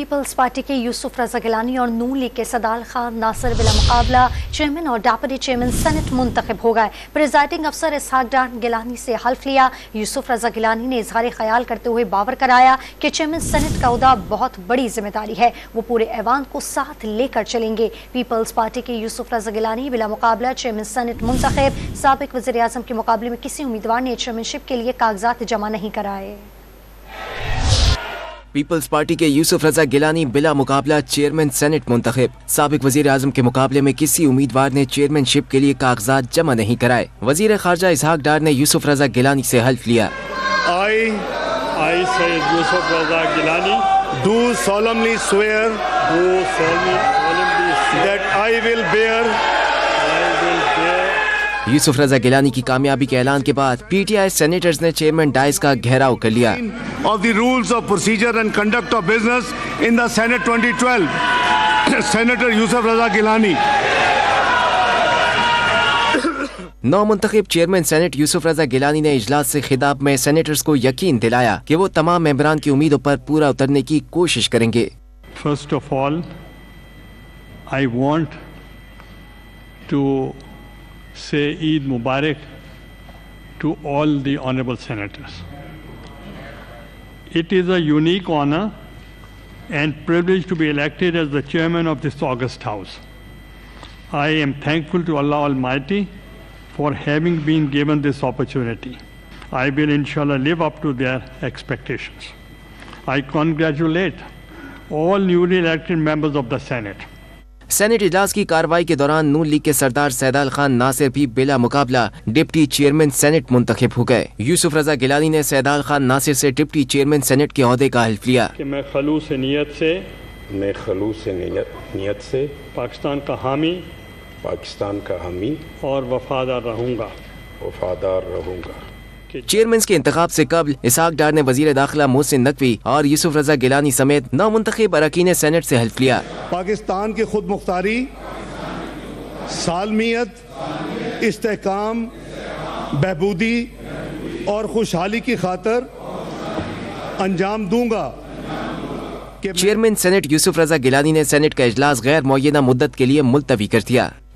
Peoples party के यूसुफ रजा गिलानी और नून league के सदाल खान नासिर बलमुकाबला चेयरमैन और डेप्यूटी चेयरमैन सेनेट मुंतखब हो गए। प्रिजाइडिंग अफसर इसहाक गिलानी से हल्फ लिया। यूसुफ रजा गिलानी ने इजहार ख्याल करते हुए बावर कराया कि चेयरमैन सेनेट का उहदा बहुत बड़ी जिम्मेदारी है, वो पूरे ऐवान को साथ लेकर चलेंगे। पीपल्स पार्टी के यूसुफ रजा गिलानी बलमुकाबला चेयरमैन सेनेट मुंतखब। साबिक वज़ीर आज़म के मुकाबले में किसी उम्मीदवार ने चेयरमैनशिप के लिए कागजात जमा नहीं कराए। पीपल्स पार्टी के यूसुफ रजा गिलानी बिला मुकाबला चेयरमैन सेनेट मुंतखब। साबिक वजीर आजम के मुकाबले में किसी उम्मीदवार ने चेयरमैनशिप के लिए कागजात जमा नहीं कराए। वजीर खारजा इसहाक डार ने यूसुफ रजा गिलानी से हल्फ लिया। I say Yousaf Raza Gillani do solemnly swear that I will bear Yusuf रजा गिलानी की कामयाबी के ऐलान के बाद पीटीआई सेनेटर्स ने चेयरमैन डाइस का घेराव कर लिया। of the rules of procedure and conduct of business in the Senate 2012 Senator Yousaf Raza Gillani। नौ मुंतखब चेयरमैन सेनेट यूसुफ रजा गिलानी ने इजलास से खिताब में सेनेटर्स को यकीन दिलाया कि वो तमाम मेंबरान की उम्मीदों पर पूरा उतरने की कोशिश करेंगे। First of all, I want to say Eid Mubarak to all the honorable senators. It is a unique honor and privilege to be elected as the chairman of this august house. I am thankful to Allah Almighty for having been given this opportunity. I will inshallah live up to their expectations. I congratulate all newly elected members of the Senate. Senate इजलास की कार्रवाई के दौरान नून league के सरदार सैदाल खान नासिर भी बिला मुकाबला deputy chairman senate मुंतखब हो गए। यूसुफ रजा गिलानी ने सैदाल खान नासिर से डिप्टी चेयरमैन सेनेट के ओहदे का हल्फ लिया कि मैं खलूस नीयत से पाकिस्तान का हामी और वफादार रहूँगा। चेयरमैन के इंतखाब से कबल इसहाक डार ने वजीर दाखिला मोहसिन नकवी और यूसुफ रजा गिलानी समेत 9 मुंतखब अरकान सेनेट से हल्फ लिया। पाकिस्तान की खुद मुख्तारी, सालमियत, इस्तेहकाम, बहबूदी और खुशहाली की खातर अंजाम दूंगा। चेयरमैन सेनेट यूसुफ रजा गिलानी ने सेनेट का इजलास गैर मुअय्यना मुद्दत के लिए मुलतवी कर दिया।